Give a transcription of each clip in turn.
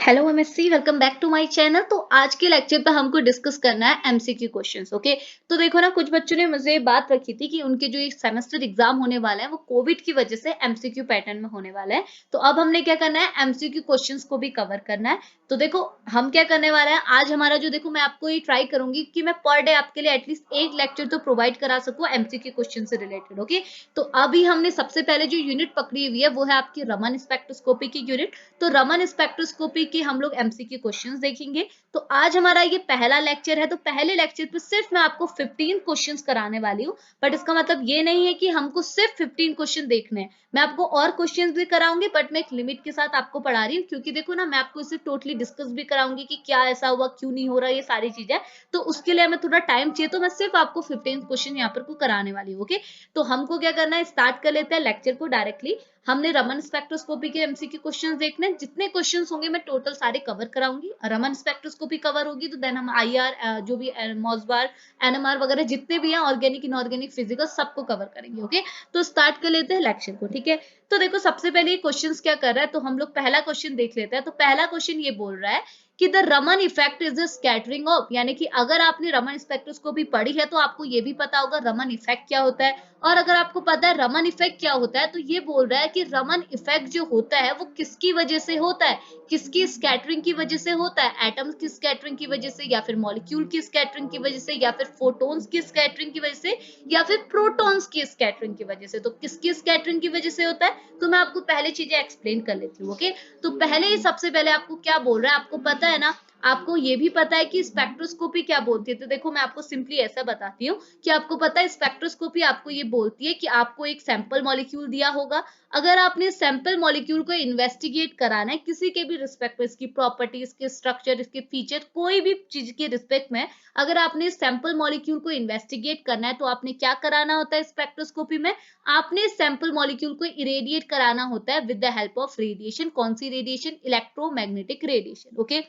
Hello MSc, welcome back to my channel. तो आज के लेक्चर पे हमको डिस्कस करना है एमसीक्यू क्वेश्चंस। ओके, तो देखो ना, कुछ बच्चों ने मुझे बात रखी थी कि उनके जो एक सेमेस्टर एग्जाम होने वाला है वो कोविड की वजह से एमसीक्यू पैटर्न में होने वाला है। तो अब हमने क्या करना है, एमसीक्यू क्वेश्चंस को भी कवर करना है। तो देखो हम क्या करने वाले हैं आज, हमारा जो देखो मैं आपको ये ट्राई करूंगी कि मैं पर डे आपके लिए एटलीस्ट एक लेक्चर तो प्रोवाइड करा सकूं एमसीक्यू क्वेश्चन से रिलेटेड। ओके, तो अभी हमने सबसे पहले जो यूनिट पकड़ी हुई है वो है आपकी रमन स्पेक्ट्रोस्कोपी की यूनिट। तो रमन स्पेक्ट्रोस्कोपी के हम लोग एमसीक्यू क्वेश्चंस देखेंगे। तो आज हमारा ये पहला लेक्चर है, तो पहले लेक्चर पे सिर्फ मैं आपको 15 क्वेश्चंस कराने वाली हूँ। बट इसका मतलब ये नहीं है कि हमको सिर्फ 15 क्वेश्चन देखने हैं, मैं आपको और क्वेश्चंस भी कराऊंगी, बट मैं एक लिमिट के साथ आपको पढ़ा रही हूँ, क्योंकि देखो ना, मैं आपको इसे टोटली डिस्कस भी कराऊंगी कि क्या ऐसा हुआ, क्यों नहीं हो रहा, ये सारी चीजें। तो उसके लिए हमें थोड़ा टाइम चाहिए, तो मैं सिर्फ आपको 15 क्वेश्चन यहाँ पर को कराने वाली हूँ। ओके, तो हमको क्या करना है, स्टार्ट कर लेते हैं लेक्चर को डायरेक्टली। हमने रमन स्पेक्ट्रोस्कोपी के एमसीक्यू क्वेश्चंस देखने हैं, जितने क्वेश्चंस होंगे मैं टोटल सारे कवर कराऊंगी। रमन स्पेक्ट्रोस्कोपी कवर होगी तो देन हम आईआर, जो भी मॉसबार, एनएमआर वगैरह जितने भी हैं, ऑर्गेनिक इनऑर्गेनिक फिजिकल, सबको कवर करेंगे। ओके, तो स्टार्ट कर लेते हैं लेक्चर को। ठीक है, तो देखो सबसे पहले क्वेश्चंस क्या कर रहा है, तो हम लोग पहला क्वेश्चन देख लेते हैं। तो पहला क्वेश्चन ये बोल रहा है कि the Raman effect is the scattering of, यानी कि अगर आपने रमन स्पेक्ट्रोस्कोपी पढ़ी है तो आपको ये भी पता होगा रमन इफेक्ट क्या होता है। और अगर आपको पता है रमन इफेक्ट क्या होता है, तो ये बोल रहा है कि रमन इफेक्ट जो होता है वो किसकी वजह से होता है, किसकी स्कैटरिंग की वजह से होता है, एटम्स की स्कैटरिंग की वजह से, या फिर मॉलिक्यूल की स्कैटरिंग की वजह से, या फिर फोटोन्स की स्कैटरिंग की वजह से, या फिर प्रोटॉन्स की स्कैटरिंग की वजह से। तो किसकी स्कैटरिंग की वजह से होता है, तो मैं आपको पहले चीजें एक्सप्लेन कर लेती हूँ। ओके, तो पहले सबसे पहले आपको क्या बोल रहा है, आपको पता है ना, आपको ये भी पता है कि स्पेक्ट्रोस्कोपी क्या बोलती है। तो देखो मैं आपको सिंपली ऐसा बताती हूँ कि आपको पता है स्पेक्ट्रोस्कोपी आपको ये बोलती है कि आपको एक सैंपल मॉलिक्यूल दिया होगा। अगर आपने सैंपल मॉलिक्यूल को इन्वेस्टिगेट कराना है किसी के भी रिस्पेक्ट में, इसकी प्रॉपर्टी, इसके स्ट्रक्चर, इसके फीचर, कोई भी चीज के रिस्पेक्ट में, अगर आपने सैंपल मॉलिक्यूल को इन्वेस्टिगेट करना है तो आपने क्या कराना होता है स्पेक्ट्रोस्कोपी में, आपने सैंपल मॉलिक्यूल को इरेडिएट कराना होता है with the help of radiation. कौन सी रेडिएशन, इलेक्ट्रोमैग्नेटिक रेडिएशन। ओके,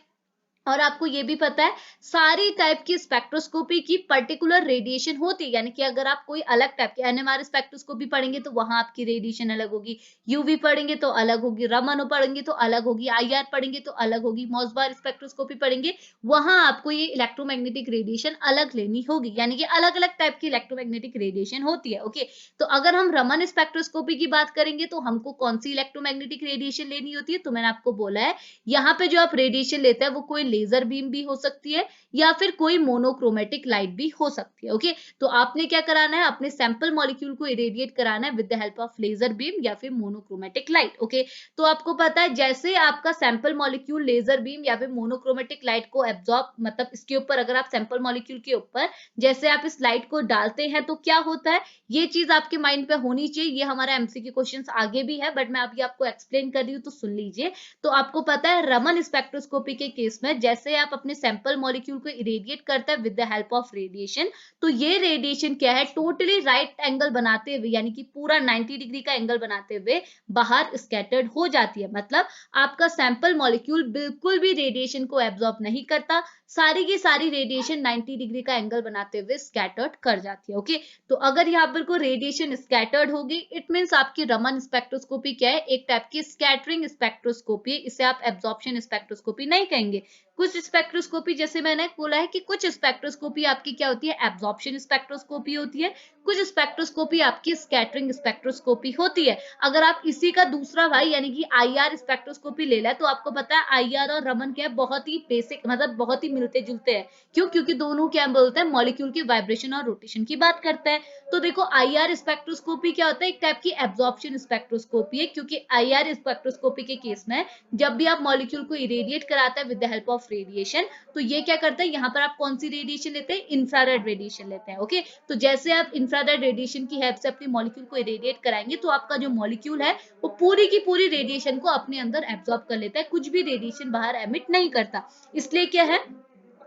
और आपको ये भी पता है सारी टाइप की स्पेक्ट्रोस्कोपी की पर्टिकुलर रेडिएशन होती है, यानी कि अगर आप कोई अलग टाइप के एनएमआर स्पेक्ट्रोस्कोपी पढ़ेंगे तो वहां आपकी रेडिएशन अलग होगी, यूवी पढ़ेंगे तो अलग होगी, रमन पढ़ेंगे तो अलग होगी, आईआर पढ़ेंगे तो अलग होगी, मॉसबार स्पेक्ट्रोस्कोपी पढ़ेंगे वहां आपको ये इलेक्ट्रोमैग्नेटिक रेडिएशन अलग लेनी होगी, यानी कि अलग अलग टाइप की इलेक्ट्रोमैग्नेटिक रेडिएशन होती है। ओके, तो अगर हम रमन स्पेक्ट्रोस्कोपी की बात करेंगे तो हमको कौन सी इलेक्ट्रोमैग्नेटिक रेडिएशन लेनी होती है, तो मैंने आपको बोला है यहाँ पे जो आप रेडिएशन लेते हैं वो कोई लेजर बीम भी हो सकती है, या फिर कोई मोनोक्रोमेटिक लाइट भी हो सकती है। ओके, तो आपने क्या कराना है, अपने सैंपल मॉलिक्यूल को इरेडिएट कराना है with the help of laser beam या फिर मोनोक्रोमेटिक लाइट। ओके, तो आपको पता है जैसे आपका सैंपल मॉलिक्यूल लेजर बीम या फिर मोनोक्रोमेटिक लाइट को एब्जॉर्ब, मतलब इसके ऊपर अगर आप सैंपल मॉलिक्यूल के ऊपर जैसे आप इस लाइट को डालते हैं तो क्या होता है, ये चीज आपके माइंड पे होनी चाहिए। ये हमारा एमसीक्यू क्वेश्चंस आगे भी है, बट मैं अभी आपको एक्सप्लेन कर रही हूँ तो सुन लीजिए। तो आपको पता है रमन स्पेक्ट्रोस्कोपी के केस में जैसे आप अपने सैंपल मॉलिक्यूल को इरेडिएट करते हैं with the help of radiation, तो ये रेडिएशन क्या है, टोटली राइट एंगल बनाते हुए, यानी कि पूरा 90 डिग्री का एंगल बनाते हुए बाहर स्कैटर्ड हो जाती है। मतलब आपका सैंपल मॉलिक्यूल बिल्कुल भी रेडिएशन को एब्जॉर्ब नहीं करता, सारी की सारी रेडिएशन 90 डिग्री का एंगल बनाते हुए स्कैटर्ड कर जाती है। ओके, तो अगर यहाँ पर कोई रेडिएशन स्कैटर्ड होगी, इट मींस आपकी रमन स्पेक्ट्रोस्कोपी क्या है, एक टाइप की स्कैटरिंग स्पेक्ट्रोस्कोपी, इसे आप एब्जॉर्प्शन स्पेक्ट्रोस्कोपी नहीं कहेंगे। कुछ स्पेक्ट्रोस्कोपी, जैसे मैंने बोला है कि कुछ स्पेक्ट्रोस्कोपी आपकी क्या होती है, एब्जॉर्प्शन स्पेक्ट्रोस्कोपी होती है, कुछ स्पेक्ट्रोस्कोपी आपकी स्कैटरिंग स्पेक्ट्रोस्कोपी होती है। अगर आप इसी का दूसरा भाई यानी कि आईआर स्पेक्ट्रोस्कोपी ले लें, तो आपको पता है आईआर और रमन क्या है, बहुत ही बेसिक, मतलब बहुत ही मिलते जुलते हैं। क्यों, क्योंकि दोनों क्या बोलते हैं, मॉलिक्यूल की वाइब्रेशन और रोटेशन की बात करते हैं। तो देखो आईआर स्पेक्ट्रोस्कोपी क्या होता है, एक टाइप की एब्जॉर्प्शन स्पेक्ट्रोस्कोपी है, क्योंकि आईआर स्पेक्ट्रोस्कोपी के केस में जब भी आप मॉलिक्यूल को इरेडिएट कराते हैं with the help of radiation, तो ये क्या करता है, यहाँ पर आप कौन सी रेडिएशन लेते हैं, इंफ्रारेड रेडिएशन लेते हैं। ओके, तो जैसे आप इंफ्रारेड रेडिएशन की हेल्प से अपने मॉलिक्यूल को इरेडिएट कराएंगे तो आपका जो मॉलिक्यूल है वो पूरी की पूरी रेडिएशन को अपने अंदर एब्जॉर्ब कर लेता है, कुछ भी रेडिएशन बाहर एमिट नहीं करता। इसलिए क्या है,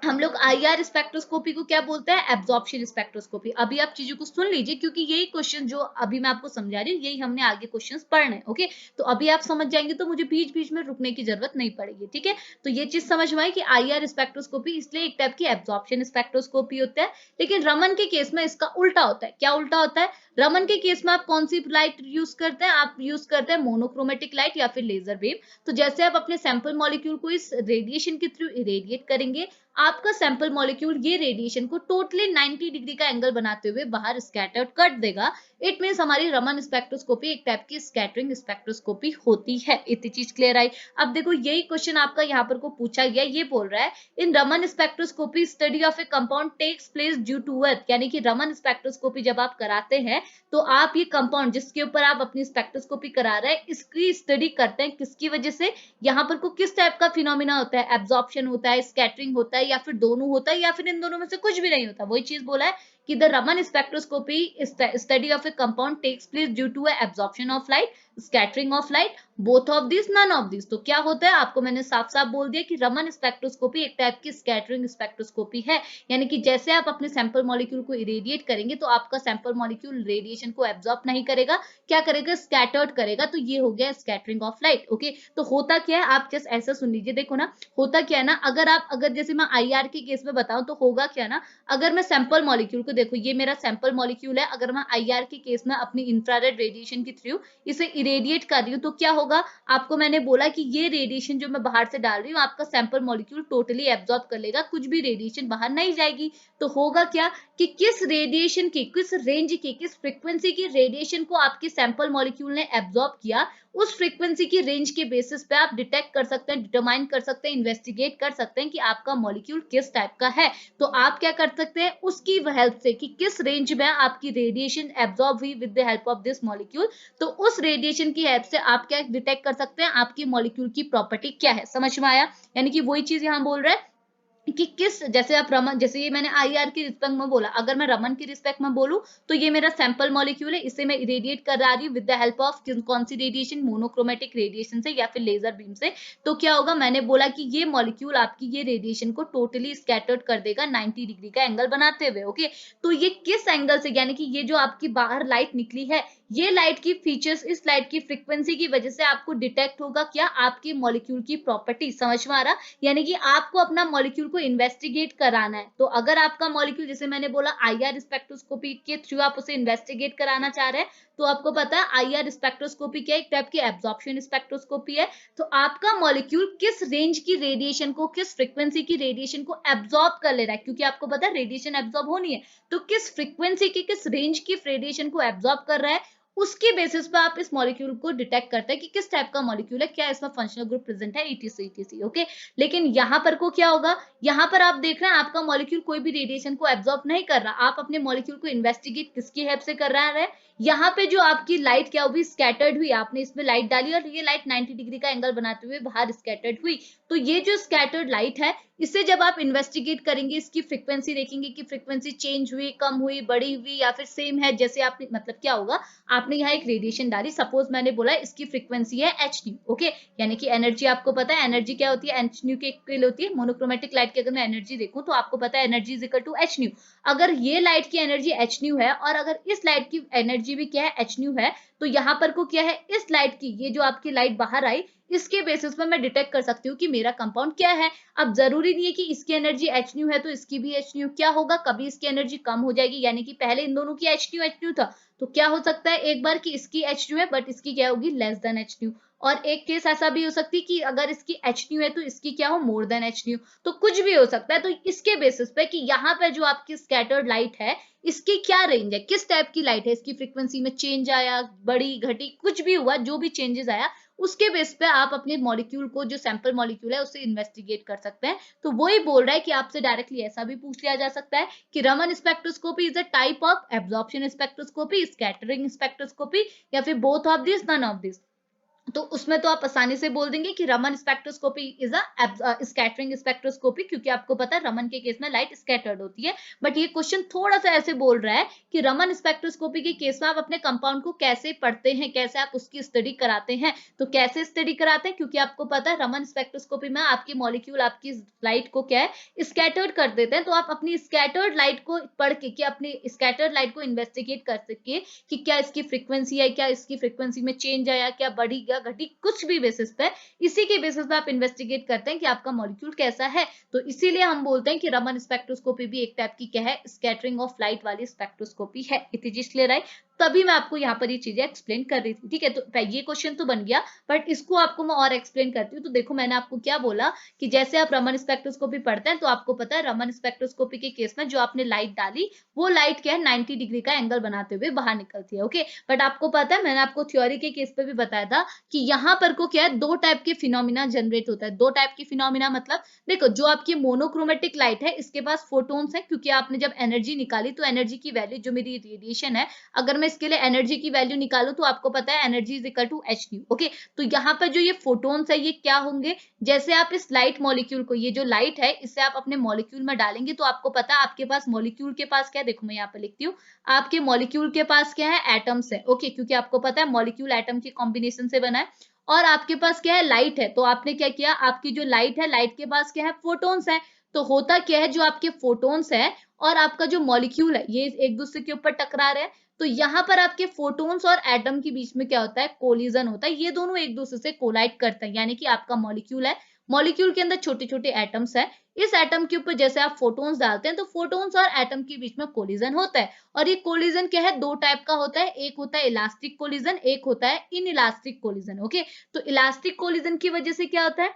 हम लोग आईआर स्पेक्ट्रोस्कोपी को क्या बोलते हैं, एब्जॉर्प्शन स्पेक्ट्रोस्कोपी। अभी आप चीजों को सुन लीजिए क्योंकि यही क्वेश्चन जो अभी मैं आपको समझा रही हूँ यही हमने आगे क्वेश्चंस पढ़ने हैं, ओके। तो अभी आप समझ जाएंगे तो मुझे बीच बीच में रुकने की जरूरत नहीं पड़ेगी, ठीक है। तो ये चीज समझ में आई कि आईआर स्पेक्ट्रोस्कोपी इसलिए एक टाइप की एब्जॉर्प्शन स्पेक्ट्रोस्कोपी होता है। लेकिन रमन के केस में इसका उल्टा होता है। क्या उल्टा होता है? रमन के केस में आप कौन सी लाइट यूज करते हैं, आप यूज करते हैं मोनोक्रोमेटिक लाइट या फिर लेजर बीम। तो जैसे आप अपने सैंपल मॉलिक्यूल को इस रेडिएशन के थ्रू इरेडिएट करेंगे, आपका सैंपल मॉलिक्यूल ये रेडिएशन को टोटली 90 डिग्री का एंगल बनाते हुए बाहर स्कैटर्ड कर देगा। इट मींस हमारी रमन स्पेक्ट्रोस्कोपी एक टाइप की स्कैटरिंग स्पेक्ट्रोस्कोपी होती है। इतनी चीज क्लियर आई। अब देखो यही क्वेश्चन आपका यहाँ पर को पूछा गया, ये बोल रहा है in Raman spectroscopy study of a compound takes place due to earth, यानी कि रमन स्पेक्ट्रोस्कोपी जब आप कराते हैं तो आप ये कंपाउंड जिसके ऊपर आप अपनी स्पेक्ट्रोस्कोपी करा रहे हैं इसकी स्टडी करते हैं किसकी वजह से, यहाँ पर को किस टाइप का फिनोमिना होता है, एब्जॉर्प्शन होता है, स्कैटरिंग होता है, या फिर दोनों होता है, या फिर इन दोनों में से कुछ भी नहीं होता। वही चीज बोला है कि the Raman spectroscopy study of a compound takes place due to absorption of light, scattering of light, both of this none of this. तो क्या होता है, आपको मैंने साफ साफ बोल दिया कि रमन स्पेक्ट्रोस्कोपी एक टाइप की स्कैटरिंग स्पेक्ट्रोस्कोपी है। यानी कि जैसे आप अपने सैंपल मॉलिक्यूल को इरेडिएट करेंगे तो आपका सैंपल मॉलिक्यूल रेडिएशन को एब्जॉर्ब नहीं करेगा, क्या करेगा, स्कैटर्ड करेगा। तो ये हो गया स्कैटरिंग ऑफ लाइट, ओके। तो होता क्या है, आप जस्ट ऐसा सुन लीजिए, देखो ना होता क्या है ना, अगर जैसे मैं आईआर के केस में बताऊं तो होगा क्या ना, अगर मैं सैंपल मॉलिक्यूल को, देखो ये मेरा सैंपल मॉलिक्यूल है, अगर मैं आईआर के केस में अपनी इंफ्रारेड रेडिएशन के थ्रू इसे इरेडिएट कर रही हूँ तो क्या होगा, आपको मैंने बोला कि ये रेडिएशन जो मैं बाहर से डाल रही हूँ आपका सैंपल मॉलिक्यूल टोटली एब्जॉर्ब कर लेगा, कुछ भी रेडिएशन बाहर नहीं जाएगी। तो होगा क्या कि किस रेडिएशन की, किस रेंज की, किस फ्रीक्वेंसी की रेडिएशन को आपके सैंपल मॉलिक्यूल ने एब्जॉर्ब किया, उस फ्रीक्वेंसी की रेंज के बेसिस पे आप डिटेक्ट कर सकते हैं, डिटरमाइन कर सकते हैं, इन्वेस्टिगेट कर सकते हैं कि आपका मॉलिक्यूल किस टाइप का है। तो आप क्या कर सकते हैं उसकी हेल्प से कि किस रेंज में आपकी रेडिएशन एब्जॉर्ब हुई with the help of this molecule, तो उस रेडिएशन की हेल्प से आप क्या डिटेक्ट कर सकते हैं आपकी मॉलिक्यूल की प्रॉपर्टी क्या है। समझ में आया? यानी कि वही चीज यहाँ बोल रहा है कि किस, जैसे आप रमन, जैसे ये मैंने आईआर की रिस्पेक्ट में बोला, अगर मैं रमन की रिस्पेक्ट में बोलूं तो ये मेरा सैंपल मॉलिक्यूल है, इसे मैं इरेडिएट कर रही हूँ विद द हेल्प ऑफ कौन सी रेडिएशन, मोनोक्रोमेटिक रेडिएशन से या फिर लेजर बीम से। तो क्या होगा, मैंने बोला कि ये मॉलिक्यूल आपकी ये रेडिएशन को टोटली स्कैटर्ड कर देगा 90 डिग्री का एंगल बनाते हुए, ओके। तो ये किस एंगल से, यानी कि ये जो आपकी बाहर लाइट निकली है, ये लाइट की फीचर्स, इस लाइट की फ्रीक्वेंसी की वजह से आपको डिटेक्ट होगा क्या, आपके मॉलिक्यूल की प्रॉपर्टी। समझ में आ रहा? यानी कि आपको अपना मॉलिक्यूल को इन्वेस्टिगेट कराना है। तो अगर आपका मॉलिक्यूल, जैसे मैंने बोला आईआर स्पेक्ट्रोस्कोपी के थ्रू आप उसे इन्वेस्टिगेट कराना चाह रहे हैं, तो आपको पता है आईआर स्पेक्ट्रोस्कोपी क्या, एक टाइप की एब्जॉर्प्शन स्पेक्ट्रोस्कोपी है। तो आपका मॉलिक्यूल किस रेंज की रेडिएशन को, किस फ्रीक्वेंसी की रेडिएशन को एब्जॉर्ब कर ले रहा है, क्योंकि आपको पता है रेडिएशन एब्जॉर्ब होनी है, तो किस फ्रीक्वेंसी की, किस रेंज की रेडिएशन को एब्जॉर्ब कर रहा है, उसके बेसिस पे आप इस मॉलिक्यूल को डिटेक्ट करते हैं कि किस टाइप का मॉलिक्यूल है, क्या इसमें फंक्शनल ग्रुप प्रेजेंट है, ईटीसी ईटीसी, ओके। लेकिन यहाँ पर को क्या होगा, यहाँ पर आप देख रहे हैं आपका मॉलिक्यूल कोई भी रेडिएशन को एब्जॉर्ब नहीं कर रहा, आप अपने मॉलिक्यूल को इन्वेस्टिगेट किसकी हेल्प से कर रहा है, यहाँ पे जो आपकी लाइट क्या हुई, स्कैटर्ड हुई, आपने इसमें लाइट डाली और ये लाइट 90 डिग्री का एंगल बनाते हुए बाहर स्कैटर्ड हुई। तो ये जो स्कैटर्ड लाइट है इसे जब आप इन्वेस्टिगेट करेंगे, इसकी फ्रीक्वेंसी देखेंगे कि फ्रीक्वेंसी चेंज हुई, कम हुई, बड़ी हुई या फिर सेम है, जैसे आपने, मतलब क्या होगा, आपने यहाँ एक रेडिएशन डाली, सपोज मैंने बोला इसकी फ्रीक्वेंसी है एच न्यू, ओके। यानी कि एनर्जी, आपको पता है एनर्जी क्या होती है, एच न्यू के इक्वल होती है। मोनोक्रोमेटिक लाइट की अगर मैं एनर्जी देखूं तो आपको पता है energy is equal to h nu. अगर ये लाइट की एनर्जी एच न्यू है और अगर इस लाइट की एनर्जी भी क्या है, एच न्यू है, तो यहाँ पर को क्या है, इस लाइट की, ये जो आपकी लाइट बाहर आई, इसके बेसिस पर मैं डिटेक्ट कर सकती हूँ कि मेरा कंपाउंड क्या है। अब जरूरी नहीं है कि इसकी एनर्जी एच न्यू है तो इसकी भी एच न्यू, क्या होगा, कभी इसकी एनर्जी कम हो जाएगी, यानी कि पहले इन दोनों की एच न्यू था, तो क्या हो सकता है एक बार कि इसकी एच न्यू है बट इसकी क्या होगी, लेस देन एच न्यू। और एक केस ऐसा भी हो सकती है कि अगर इसकी एच न्यू है तो इसकी क्या हो, मोर देन एच न्यू। तो कुछ भी हो सकता है। तो इसके बेसिस पे कि यहाँ पे जो आपकी स्कैटर्ड लाइट है इसकी क्या रेंज है, किस टाइप की लाइट है, इसकी फ्रीक्वेंसी में चेंज आया, बड़ी घटी, कुछ भी हुआ, जो भी चेंजेस आया, उसके बेस पे आप अपने मॉलिक्यूल को, जो सैंपल मॉलिक्यूल है उसे इन्वेस्टिगेट कर सकते हैं। तो वही बोल रहा है कि आपसे डायरेक्टली ऐसा भी पूछ लिया जा सकता है कि Raman spectroscopy is a type of absorption spectroscopy, scattering spectroscopy, या फिर both of this, none of this. तो उसमें तो आप आसानी से बोल देंगे कि Raman spectroscopy is a scattering spectroscopy, क्योंकि आपको पता है रमन के केस में लाइट स्कैटर्ड होती है। बट ये क्वेश्चन थोड़ा सा ऐसे बोल रहा है कि रमन स्पेक्ट्रोस्कोपी के केस में आप अपने कंपाउंड को कैसे पढ़ते हैं, कैसे आप उसकी स्टडी कराते हैं। तो कैसे स्टडी कराते हैं, क्योंकि आपको पता है रमन स्पेक्ट्रोस्कोपी में आपकी मॉलिक्यूल आपकी लाइट को क्या है स्कैटर्ड कर देते हैं। तो आप अपनी स्कैटर्ड लाइट को पढ़ के, कि अपनी स्कैटर्ड लाइट को इन्वेस्टिगेट कर सके कि क्या इसकी फ्रीक्वेंसी है, क्या इसकी फ्रीक्वेंसी में चेंज आया, क्या बढ़ी, क्या घटी, कुछ भी बेसिस पे, इसी के बेसिस पे आप इन्वेस्टिगेट करते हैं कि आपका मॉलिक्यूल कैसा है। तो इसीलिए हम बोलते हैं कि रमन स्पेक्ट्रोस्कोपी भी एक टाइप की क्या है, स्कैटरिंग ऑफ लाइट वाली स्पेक्ट्रोस्कोपी है। It is clear, right? तभी मैं आपको यहाँ पर ये चीजें एक्सप्लेन कर रही थी, ठीक है? तो ये क्वेश्चन तो बन गया, बट इसको आपको मैं और एक्सप्लेन करती हूँ। तो देखो मैंने आपको क्या बोला कि जैसे आप रमन स्पेक्ट्रोस्कोपी पढ़ते हैं, तो आपको पता है रमन स्पेक्ट्रोस्कोपी के केस में जो आपने लाइट डाली, वो लाइट क्या है 90 डिग्री का एंगल बनाते हुए बाहर निकलती है। ओके, बट आपको पता है मैंने आपको थ्योरी के केस पे भी बताया था कि यहाँ पर को क्या है, दो टाइप के फिनोमिना जनरेट होता है। दो टाइप के फिनोमिना मतलब देखो, जो आपकी मोनोक्रोमेटिक लाइट है इसके पास फोटोन्स है, क्योंकि आपने जब एनर्जी निकाली तो एनर्जी की वैल्यू, जो मेरी रेडिएशन है, अगर मैं इसके लिए एनर्जी की वैल्यू निकालू तो आपको पता है energy is equal to h nu. Okay, तो यहाँ पर जो ये फोटोन्स है ये क्या होंगे, जैसे आप इस लाइट मॉलिक्यूल को, ये जो लाइट है इसे आप अपने मॉलिक्यूल में डालेंगे, तो आपको पता है आपके पास मॉलिक्यूल के पास क्या है, देखो मैं यहाँ पर लिखती हूँ, आपके मॉलिक्यूल के पास क्या है, एटम्स है। ओके, क्योंकि आपको पता है मॉलिक्यूल एटम के कॉम्बिनेशन से बना है, और आपके पास क्या है, लाइट है। तो आपने क्या किया, आपकी जो लाइट है, लाइट के पास क्या है, फोटोन्स है। तो होता क्या है, जो आपके फोटोन्स है और आपका जो मॉलिक्यूल है ये एक दूसरे के ऊपर टकरा रहे हैं। तो यहाँ पर आपके फोटोन्स और एटम के बीच में क्या होता है, कोलिजन होता है। ये दोनों एक दूसरे से कोलाइड करते हैं, यानी कि आपका मॉलिक्यूल है, मॉलिक्यूल के अंदर छोटे छोटे एटम्स है, इस एटम के ऊपर जैसे आप फोटोन्स डालते हैं तो फोटोन्स और एटम के बीच में कोलिजन होता है। और ये कोलिजन क्या है, दो टाइप का होता है, एक होता है इलास्टिक कोलिजन, एक होता है इन इलास्टिक कोलिजन। ओके, तो इलास्टिक कोलिजन की वजह से क्या होता है,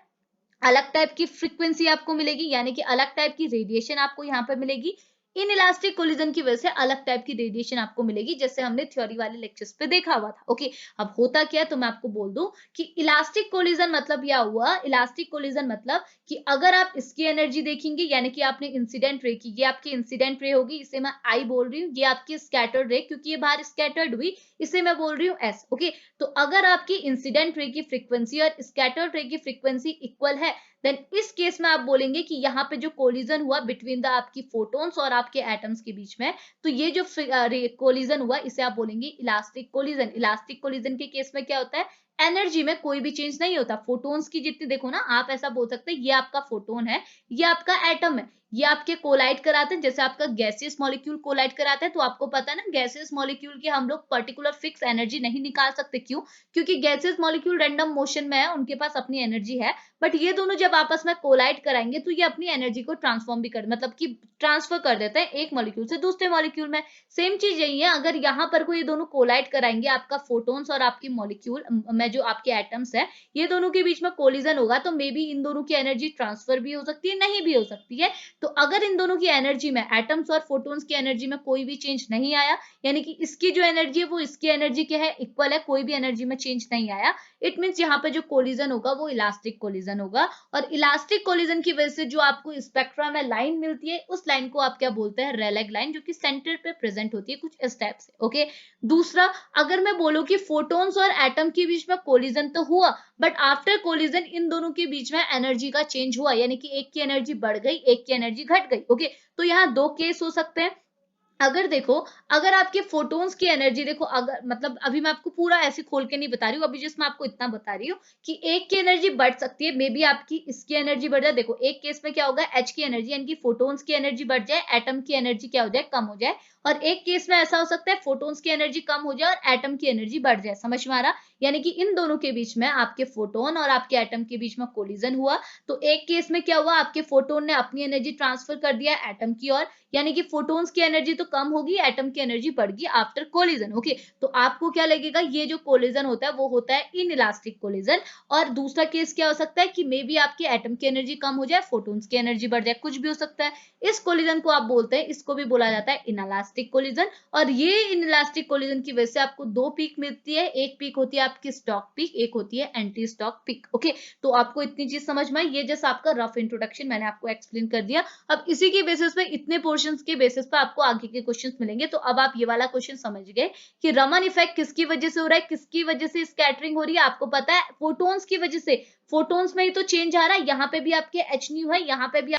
अलग टाइप की फ्रीक्वेंसी आपको मिलेगी, यानी कि अलग टाइप की रेडिएशन आपको यहाँ पर मिलेगी। इन इलास्टिक कोलिजन की वजह से अलग टाइप की रेडिएशन आपको मिलेगी, जैसे हमने थ्योरी वाले लेक्चर्स पे देखा हुआ था। ओके, अब होता क्या है, तो मैं आपको बोल दूं कि इलास्टिक कोलिजन मतलब क्या हुआ, इलास्टिक कोलिजन मतलब कि अगर आप इसकी एनर्जी देखेंगे, यानी कि आपने इंसिडेंट रे की, ये आपकी इंसिडेंट रे होगी, इसे मैं आई बोल रही हूँ, ये आपकी स्कैटर्ड रे, क्योंकि ये बाहर स्कैटर्ड हुई, इसे मैं बोल रही हूँ एस। ओके, तो अगर आपकी इंसिडेंट रे की फ्रीक्वेंसी और स्कैटर्ड रे की फ्रीक्वेंसी इक्वल है, देन इस केस में आप बोलेंगे कि यहाँ पे जो कोलिजन हुआ बिटवीन द आपकी फोटोन्स और आपके एटम्स के बीच में, तो ये जो कोलिजन हुआ इसे आप बोलेंगे इलास्टिक कोलिजन। इलास्टिक कोलिजन के केस में क्या होता है, एनर्जी में कोई भी चेंज नहीं होता, फोटोन्स की जितनी, देखो ना आप ऐसा बोल सकते हैं ये आपका फोटोन है, ये आपका एटम है, ये आपके कोलाइड कराते हैं, जैसे आपका गैसियस मॉलिक्यूल कोलाइड कराते हैं। तो आपको पता है ना, गैसियस मॉलिक्यूल की हम लोग पर्टिकुलर फिक्स एनर्जी नहीं निकाल सकते, क्यों, क्योंकि गैसियस मॉलिक्यूल रैंडम मोशन में है, उनके पास अपनी एनर्जी है। बट ये दोनों जब आपस में कोलाइड कराएंगे तो ये अपनी एनर्जी को ट्रांसफॉर्म भी कर, मतलब कि ट्रांसफर कर देते हैं एक मॉलिक्यूल से दूसरे मॉलिक्यूल में। सेम चीज यही है, अगर यहाँ पर कोई दोनों कोलाइड कराएंगे, आपका फोटोन्स और आपकी मॉलिक्यूल में जो आपके एटम्स है, ये दोनों के बीच में कोलिजन होगा, तो मे बी इन दोनों की एनर्जी ट्रांसफर भी हो सकती है, नहीं भी हो सकती है। तो अगर इन दोनों की एनर्जी में, एटम्स और फोटोन्स की एनर्जी में कोई भी चेंज नहीं आया, यानी कि इसकी जो एनर्जी है वो इसकी एनर्जी क्या है, इक्वल है, कोई भी एनर्जी में चेंज नहीं आया, इट मीन्स यहाँ पे जो कोलिजन होगा वो इलास्टिक कोलिजन होगा। और इलास्टिक कोलिजन की वजह से जो आपको स्पेक्ट्रा में लाइन मिलती है, उस लाइन को आप क्या बोलते हैं, रेलेग लाइन, जो कि सेंटर पे प्रेजेंट होती है कुछ इस टाइप से। ओके, दूसरा, अगर मैं बोलूं कि फोटोन्स और एटम के बीच में कोलिजन तो हुआ, बट आफ्टर कोलिजन इन दोनों के बीच में एनर्जी का चेंज हुआ, यानी कि एक की एनर्जी बढ़ गई, एक की एनर्जी घट गई। ओके, तो यहाँ दो केस हो सकते हैं। अगर देखो, अगर आपके फोटोन्स की एनर्जी देखो, अगर मतलब अभी मैं आपको पूरा ऐसे खोल के नहीं बता रही हूँ, अभी जस्ट मैं आपको इतना बता रही हूँ कि एक की एनर्जी बढ़ सकती है, मे बी आपकी इसकी एनर्जी बढ़ जाए। देखो एक केस में क्या होगा, एच की एनर्जी यानी कि फोटोन्स की एनर्जी बढ़ जाए, एटम की एनर्जी क्या हो जाए, कम हो जाए। और एक केस में ऐसा हो सकता है फोटोन्स की एनर्जी कम हो जाए और एटम की एनर्जी बढ़ जाए। समझ में आ रहा, यानी कि इन दोनों के बीच में, आपके फोटोन और आपके एटम के बीच में कोलिजन हुआ। तो एक केस में क्या हुआ, आपके फोटोन ने अपनी एनर्जी ट्रांसफर कर दिया एटम की ओर, यानी कि फोटोन्स की एनर्जी तो कम होगी, एटम की एनर्जी बढ़ गई आफ्टर कोलिजन। ओके, तो आपको क्या लगेगा, ये जो कोलिजन होता है वो होता है इन इलास्टिक कोलिजन। और दूसरा केस क्या हो सकता है कि मे बी आपकी एटम की एनर्जी कम हो जाए, फोटोन्स की एनर्जी बढ़ जाए, कुछ भी हो सकता है। इस कोलिजन को आप बोलते हैं, इसको भी बोला जाता है इनलास्टिक इलास्टिक कोलिजन, और ये इनइलास्टिक कोलिजन की वजह से आपको दो पीक मिलती है। एक पीक होती है आपकी स्टॉक पीक, एक होती है एंटी स्टॉक पीक। ओके, तो आपको इतनी चीज समझ में आई। ये जैसा आपका रफ इंट्रोडक्शन मैंने आपको एक्सप्लेन कर दिया। अब इसी के बेसिस पे, इतने पोर्शंस के बेसिस पे आपको आगे के क्वेश्चंस मिलेंगे। तो अब आप ये वाला क्वेश्चन समझ गए कि रमन इफेक्ट किसकी वजह से हो रहा है, किसकी वजह से स्कैटरिंग हो रही है। आपको पता है फोटोन्स की वजह से, फोटोन्स में ही तो चेंज आ रहा है। यहाँ पे भी आपके एच न्यू है, यहाँ पे भी।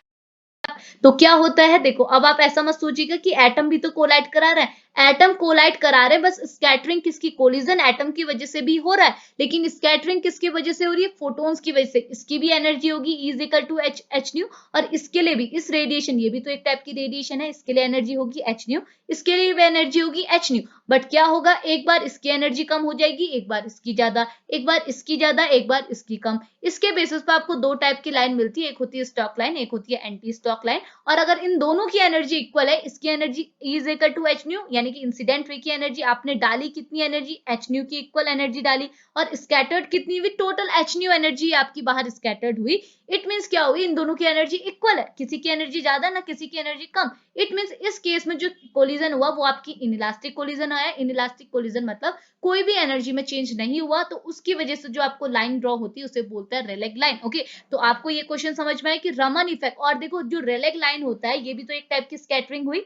तो क्या होता है, देखो अब आप ऐसा मत सोचिएगा कि एटम भी तो कोलाइड करा रहा है। एटम कोलाइड करा रहे हैं, बस स्कैटरिंग किसकी, कोलिजन एटम की वजह से भी हो रहा है, लेकिन स्कैटरिंग किसकी वजह से हो रही है, फोटोन्स की वजह से। इसकी भी एनर्जी होगी is equal to h nu, और इसके लिए भी, इस रेडिएशन, ये भी तो एक टाइप की रेडिएशन है, इसके लिए एनर्जी होगी एच न्यू, इसके लिए भी एनर्जी होगी एच न्यू। बट क्या होगा, एक बार इसकी एनर्जी कम हो जाएगी, एक बार इसकी ज्यादा, एक बार इसकी ज्यादा, एक बार इसकी कम। इसके बेसिस पर आपको दो टाइप की लाइन मिलती है, एक होती है स्टॉक लाइन, एक होती है एंटी स्टॉक लाइन। और अगर इन दोनों की एनर्जी इक्वल है, इसकी energy is equal to h nu, यानी कि इंसिडेंट रे की एनर्जी आपने डाली कितनी एनर्जी, एच न्यू की इक्वल एनर्जी डाली, और स्कैटर्ड कितनी हुई, टोटल एच न्यू एनर्जी आपकी बाहर स्कैटर्ड हुई। इट मींस क्या हुई, इन दोनों की एनर्जी इक्वल है, किसी की एनर्जी ज्यादा ना किसी की एनर्जी कम। इट मींस इस केस में जो कोलिजन हुआ वो आपकी इनइलास्टिक कोलिजन आया। इनइलास्टिक कोलिजन मतलब कोई भी एनर्जी में चेंज नहीं हुआ, तो उसकी वजह से जो आपको लाइन ड्रॉ होती है उसे बोलते हैं रेलेग लाइन। ओके, तो आपको ये क्वेश्चन समझ में आया कि रमन इफेक्ट, और देखो जो रेलेग लाइन होता है ये भी तो एक टाइप की स्कैटरिंग हुई,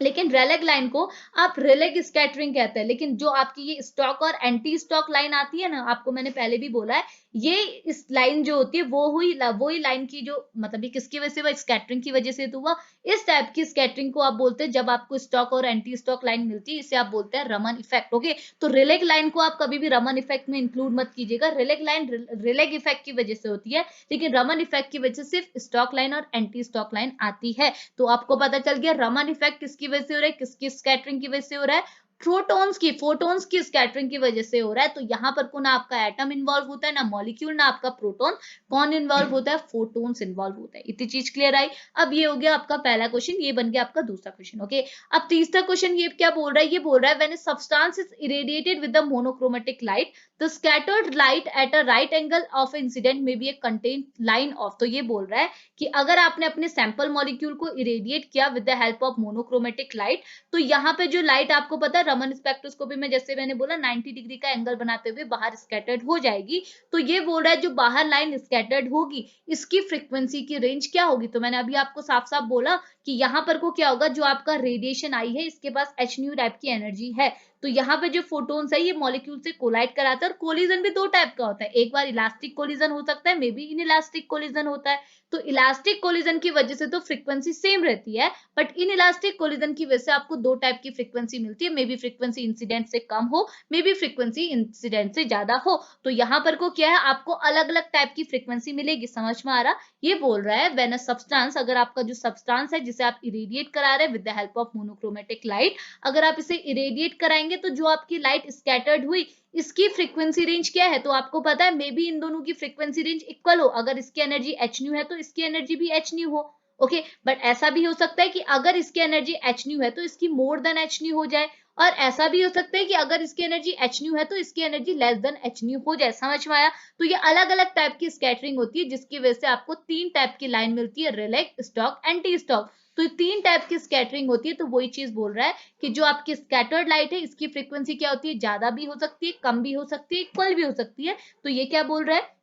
लेकिन रेलेग लाइन को आप रेलेग स्कैटरिंग कहते हैं। लेकिन जो आपकी ये स्टॉक और एंटी स्टॉक लाइन आती है ना, आपको मैंने पहले भी बोला है, ये इस लाइन जो होती है वो ही लाइन की जो मतलब ये किसकी वजह से, वो स्कैटरिंग की वजह से तो हुआ। इस टाइप की स्कैटरिंग को आप बोलते हैं, जब आपको स्टॉक और एंटी स्टॉक लाइन मिलती है, इसे आप बोलते हैं रमन इफेक्ट। ओके, तो रेलेग लाइन को आप कभी भी रमन इफेक्ट में इंक्लूड मत कीजिएगा। रेलेग लाइन रेलेग इफेक्ट की वजह से होती है, लेकिन रमन इफेक्ट की वजह से सिर्फ स्टॉक लाइन और एंटी स्टॉक लाइन आती है। तो आपको पता चल गया रमन इफेक्ट किसकी वजह से हो रहा है, किसकी स्कैटरिंग की वजह से हो रहा है, फोटोन्स की स्कैटरिंग की वजह से हो रहा है। तो यहाँ पर को ना आपका एटम इन्वॉल्व होता है, ना मॉलिक्यूल, ना आपका प्रोटॉन। कौन इन्वॉल्व होता है, फोटोन्स इन्वॉल्व होता है। इतनी चीज क्लियर आई। अब ये हो गया आपका पहला क्वेश्चन, ये बन गया आपका दूसरा क्वेश्चन। ओके, अब तीसरा क्वेश्चन ये क्या बोल रहा है, ये बोल रहा है when a substance is irradiated with the monochromatic light, the scattered light at a right angle of incident may be a contain line of. तो ये बोल रहा है कि अगर आपने अपने सैंपल मॉलिक्यूल को इरेडिएट किया with the help of monochromatic light, तो यहाँ पे जो लाइट आपको पता है रमन स्पेक्ट्रोस्कोपी में, जैसे मैंने बोला 90 डिग्री का एंगल बनाते हुए बाहर स्कैटर्ड हो जाएगी। तो ये बोल रहा है जो बाहर लाइन स्कैटर्ड होगी, इसकी फ्रीक्वेंसी की रेंज क्या होगी। तो मैंने अभी आपको साफ साफ बोला कि यहाँ पर को क्या होगा, जो आपका रेडिएशन आई है इसके पास एच न्यू टाइप की एनर्जी है। तो यहाँ पे जो फोटोन्स है ये मॉलिक्यूल से कोलाइड कराता है। और कोलिजन भी दो टाइप का होता है, एक बार इलास्टिक कोलिजन हो सकता है, may be in elastic collision होता है। तो इलास्टिक कोलिजन की वजह से तो फ्रीक्वेंसी सेम रहती है, बट इन इलास्टिक कोलिजन की वजह से आपको दो टाइप की फ्रीक्वेंसी मिलती है। मे बी फ्रीक्वेंसी इंसिडेंट से कम हो, मे बी फ्रीक्वेंसी इंसिडेंट से ज्यादा हो। तो यहाँ पर को क्या है, आपको अलग अलग टाइप की फ्रीक्वेंसी मिलेगी। समझ में आ रहा, ये बोल रहा है व्हेन अ सब्सटेंस, अगर आपका जो सब्सटेंस है जिसे आप इरेडिएट करा रहे हैं with the help of monochromatic light, अगर आप इसे इरेडिएट कराएंगे तो जो आपकी लाइट स्कैटर्ड हुई, इसकी फ्रीक्वेंसी रेंज क्या है। तो आपको पता है मे बी इन दोनों की फ्रीक्वेंसी रेंज इक्वल हो। अगर इसकी एनर्जी एच न्यू है तो इसकी एनर्जी भी एच न्यू हो। ओके, बट ऐसा भी हो सकता है कि अगर इसकी एनर्जी एच न्यू है तो इसकी मोर देन एच न्यू हो जाए, और ऐसा भी हो सकता है कि अगर इसकी एनर्जी एच न्यू है तो इसकी energy less than H new हो जाए। समझ में आया। तो ये अलग अलग टाइप की स्कैटरिंग होती है, जिसकी वजह से आपको तीन टाइप की लाइन मिलती है, रेलेग, स्टॉक, एंटी स्टॉक। तो ये तीन टाइप की स्कैटरिंग होती है। तो वही चीज बोल रहा है कि जो आपकी स्कैटर्ड लाइट है इसकी फ्रीक्वेंसी क्या होती है, ज्यादा भी हो सकती है, कम भी हो सकती है, इक्वल भी हो सकती है। तो ये क्या बोल रहा है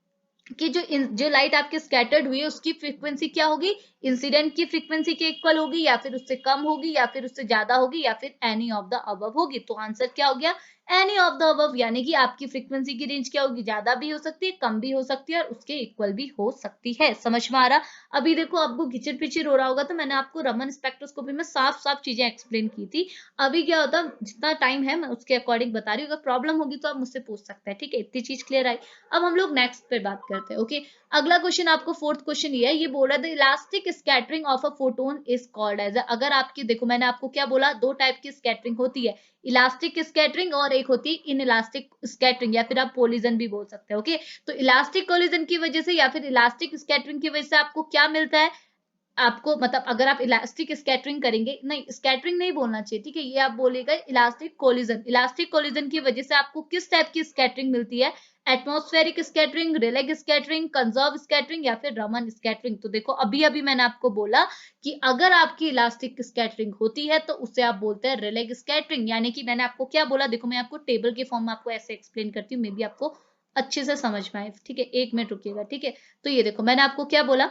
कि जो लाइट आपके स्कैटर्ड हुई है उसकी फ्रीक्वेंसी क्या होगी, इंसिडेंट की फ्रीक्वेंसी के इक्वल होगी, या फिर उससे कम होगी, या फिर उससे ज्यादा होगी, या फिर एनी ऑफ द अबव होगी। तो आंसर क्या हो गया, एनी ऑफ द अबव, यानी कि आपकी फ्रीक्वेंसी की रेंज क्या होगी, ज्यादा भी हो सकती है, कम भी हो सकती है, और उसके इक्वल भी हो सकती है। समझ में आ रहा। अभी देखो आपको घिचर पिचर हो रहा होगा, तो मैंने आपको रमन स्पेक्ट्रोस्कोपी में साफ साफ चीजें एक्सप्लेन की थी। अभी क्या होता, जितना टाइम है मैं उसके अकॉर्डिंग बता रही हूँ, अगर प्रॉब्लम होगी तो आप मुझसे पूछ सकते हैं। ठीक है, इतनी चीज क्लियर आई। अब हम लोग नेक्स्ट पे बात करते हैं। ओके, अगला क्वेश्चन आपको फोर्थ क्वेश्चन ये है, ये बोल रहा है the elastic scattering of a photon is called as, अगर आपकी देखो मैंने आपको क्या बोला, दो टाइप की स्कैटरिंग होती है, इलास्टिक स्कैटरिंग और एक होती है इन इलास्टिक स्कैटरिंग, या फिर आप कोलिजन भी बोल सकते हैं। ओके, तो इलास्टिक कोलिजन की वजह से या फिर इलास्टिक स्कैटरिंग की वजह से आपको क्या मिलता है, आपको मतलब अगर आप इलास्टिक स्कैटरिंग करेंगे, नहीं स्कैटरिंग नहीं बोलना चाहिए, ठीक है, ये आप बोलेगा इलास्टिक कोलिजन। इलास्टिक कोलिजन की वजह से आपको किस टाइप की स्कैटरिंग मिलती है? Atmospheric scattering, Rayleigh scattering, conserve scattering या फिर रमन स्कैटरिंग। तो देखो अभी अभी मैंने आपको बोला कि अगर आपकी इलास्टिक स्कैटरिंग होती है तो उसे आप बोलते हैं रेलेग स्कैटरिंग। यानी कि मैंने आपको क्या बोला, देखो मैं आपको टेबल के फॉर्म में आपको ऐसे एक्सप्लेन करती हूँ, मे बी आपको अच्छे से समझ में आए, ठीक है, 1 मिनट रुकिएगा, ठीक है। तो ये देखो मैंने आपको क्या बोला,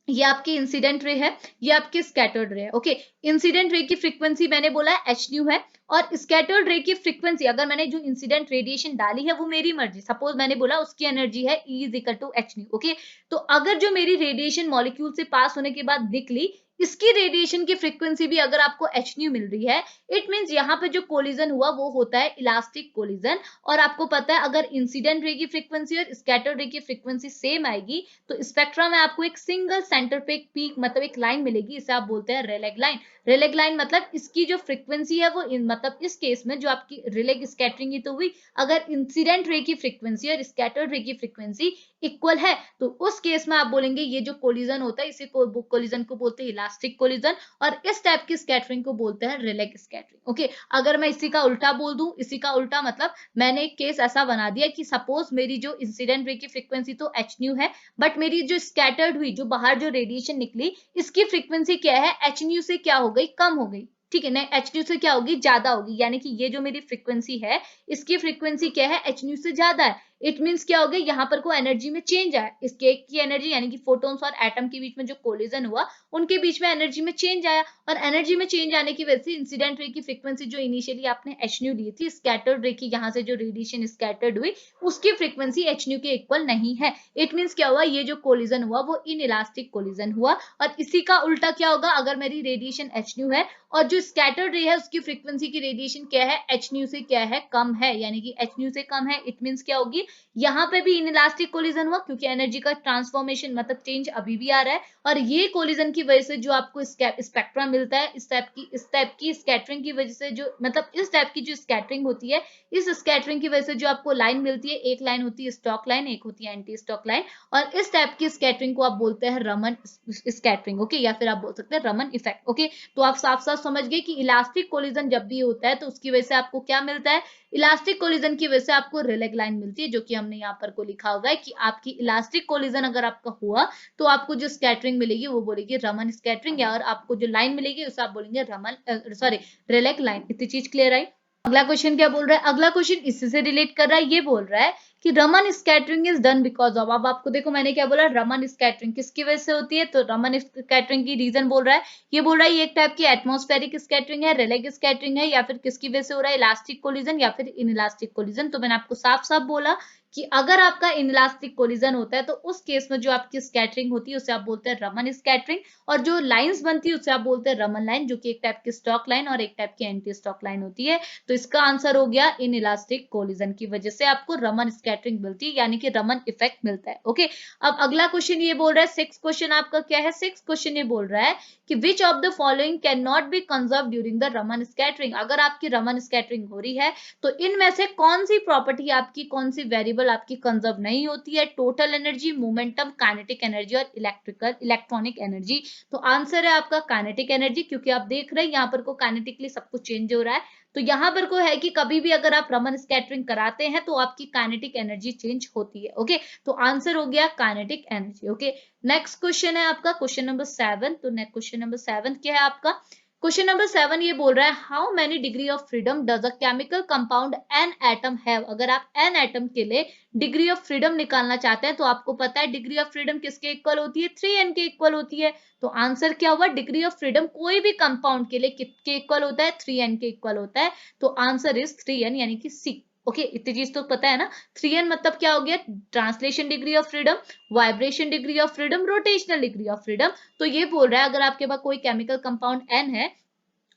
ये आपकी इंसिडेंट रे है, ये आपकी स्कैटर्ड रे है, ओके। इंसिडेंट रे की फ्रीक्वेंसी मैंने बोला एच न्यू है, और स्कैटर्ड रे की फ्रीक्वेंसी अगर मैंने जो इंसिडेंट रेडिएशन डाली है वो मेरी मर्जी, सपोज मैंने बोला उसकी एनर्जी है E is equal to h nu, okay. तो अगर जो मेरी रेडिएशन मॉलिक्यूल से पास होने के बाद निकली, इसकी रेडिएशन की फ्रीक्वेंसी भी अगर आपको एच न्यू मिल रही है, इट मींस यहाँ पे जो कोलिजन हुआ वो होता है इलास्टिक कोलिजन। और आपको पता है अगर इंसिडेंट रे की फ्रीक्वेंसी और स्कैटर्ड रे की फ्रीक्वेंसी सेम आएगी तो स्पेक्ट्रा में आपको एक सिंगल सेंटर पे एक पीक मतलब एक लाइन मिलेगी, इसे आप बोलते हैं रेलेग लाइन। रेलेग लाइन मतलब इसकी जो फ्रीक्वेंसी है वो मतलब इस केस में जो आपकी रेलेग स्कैटरिंग ही तो हुई, अगर इंसिडेंट रे की फ्रीक्वेंसी और स्कैटर्ड रे की फ्रीक्वेंसी इक्वल है तो उस केस में आप बोलेंगे ये जो कोलिजन होता है इसे कोलिजन को बोलते हैं इलास्टिक कोलिजन, और इस टाइप की स्कैटरिंग को बोलते हैं रेलेग स्कैटरिंग, ओके। अगर मैं इसी का उल्टा बोल दूं, इसी का उल्टा मतलब मैंने एक केस ऐसा बना दिया कि सपोज मेरी जो इंसिडेंट रे की फ्रीक्वेंसी तो एच न्यू है, बट मेरी जो स्कैटर्ड हुई, जो बाहर जो रेडिएशन निकली, इसकी फ्रीक्वेंसी क्या है, एच न्यू से क्या हो गई, कम हो गई, ठीक है ना, एच न्यू से क्या होगी, ज्यादा होगी। यानी कि ये जो मेरी फ्रीक्वेंसी है इसकी फ्रीक्वेंसी क्या है, एच न्यू से ज्यादा है। इट मींस क्या हो गया, यहाँ पर कोई एनर्जी में चेंज आया, इस केक की एनर्जी यानी कि फोटॉन्स और एटम के बीच में जो कोलिजन हुआ उनके बीच में एनर्जी में चेंज आया, और एनर्जी में चेंज आने की वजह से इंसिडेंट रे की फ्रीक्वेंसी जो इनिशियली आपने एच न्यू ली थी, स्कैटर्ड रे की यहाँ से जो रेडिएशन स्कैटर्ड हुई उसकी फ्रीक्वेंसी एच न्यू के इक्वल नहीं है। इट मींस क्या हुआ, ये जो कोलिजन हुआ वो इनइलास्टिक कोलिजन हुआ। और इसी का उल्टा क्या होगा, अगर मेरी रेडिएशन एच न्यू है और जो स्कैटर्ड रे है उसकी फ्रीक्वेंसी की रेडिएशन क्या है, एच न्यू से क्या है, कम है, यानी कि एच न्यू से कम है, इट मींस क्या होगी, यहाँ पे भी इनइलास्टिक कोलिजन हुआ क्योंकि एनर्जी का ट्रांसफॉर्मेशन मतलब चेंज अभी भी आ रहा है। और ये कोलिजन की वजह से जो आपको स्पेक्ट्रम मिलता है, इस टाइप की स्कैटरिंग की वजह से जो मतलब इस टाइप की जो स्कैटरिंग होती है, इस स्कैटरिंग की वजह से जो आपको लाइन मिलती है, एक लाइन होती है स्टॉक लाइन, एक होती है एंटी स्टॉक लाइन, और इस टाइप की स्कैटरिंग को आप बोलते हैं रमन स्कैटरिंग, ओके, या फिर आप बोल सकते हैं रमन इफेक्ट, ओके। तो आप साफ साफ समझ गए कि इलास्टिक कोलिजन जब भी होता है तो उसकी वजह से आपको क्या मिलता है, इलास्टिक कोलिजन की वजह से आपको रेलेग लाइन मिलती है, जो कि हमने यहाँ पर को लिखा हुआ है कि आपकी इलास्टिक कोलिजन अगर आपका हुआ तो आपको जो स्कैटरिंग मिलेगी वो बोलेगी रमन स्कैटरिंग, या और आपको जो लाइन मिलेगी उसे आप बोलेंगे रमन सॉरी रेलेग लाइन। इतनी चीज क्लियर आई। अगला क्वेश्चन क्या बोल रहा है, अगला क्वेश्चन इससे से रिलेट कर रहा है, ये बोल रहा है कि Raman scattering is done because of, अब आपको देखो मैंने क्या बोला, रमन स्कैटरिंग किसकी वजह से होती है, तो रमन स्कैटरिंग की रीजन बोल रहा है, ये बोल रहा है ये एक टाइप की एटमॉस्फेरिक स्कैटरिंग है, रेलेग स्कैटरिंग है, या फिर किसकी वजह से हो रहा है, इलास्टिक कोलिजन या फिर इनइलास्टिक कोलिजन। तो मैंने आपको साफ साफ बोला कि अगर आपका इनइलास्टिक कोलिजन होता है तो उस केस में जो आपकी स्कैटरिंग होती है उसे आप बोलते हैं रमन स्कैटरिंग, और जो लाइंस बनती है उसे आप बोलते हैं रमन लाइन, जो कि एक टाइप की स्टॉक लाइन और एक टाइप की एंटी स्टॉक लाइन होती है। तो इसका आंसर हो गया इन इलास्टिक कोलिजन की वजह से आपको रमन स्कैटरिंग मिलती है, यानी कि रमन इफेक्ट मिलता है, ओके। अब अगला क्वेश्चन ये बोल रहा है, सिक्स क्वेश्चन आपका क्या है, सिक्स क्वेश्चन ये बोल रहा है कि विच of the following can not be conserve during the Raman scattering. अगर आपकी रमन स्कैटरिंग हो रही है तो इनमें से कौन सी प्रॉपर्टी आपकी, कौन सी वेरिएबल आपकी कंजर्व नहीं होती है, total energy, momentum, kinetic energy और इलेक्ट्रॉनिक एनर्जी। तो आंसर है आपका काइनेटिक एनर्जी, क्योंकि आप देख रहे हैं यहाँ पर को काइनेटिकली सब कुछ चेंज हो रहा है। तो यहाँ पर को है कि कभी भी अगर आप रमन स्कैटरिंग कराते हैं तो आपकी काइनेटिक एनर्जी चेंज होती है, ओके। तो आंसर हो गया kinetic energy, okay. Next question है आपका क्वेश्चन नंबर 7। तो नेक्स्ट क्वेश्चन नंबर 7 क्या है आपका, क्वेश्चन नंबर 7 ये बोल रहा है how many degree of freedom does a chemical compound an atom have. अगर आप एन एटम के लिए डिग्री ऑफ फ्रीडम निकालना चाहते हैं तो आपको पता है डिग्री ऑफ फ्रीडम किसके इक्वल होती है, 3n के इक्वल होती है। तो आंसर क्या हुआ, डिग्री ऑफ फ्रीडम कोई भी कंपाउंड के लिए किसके इक्वल होता है, 3n के इक्वल होता है। तो आंसर इज 3n यानी कि सी, ओके। इतनी चीज तो पता है ना, 3n मतलब क्या हो गया, translation degree of freedom, vibration degree of freedom, rotational degree of freedom. तो ये बोल रहा है अगर आपके पास कोई केमिकल कंपाउंड n है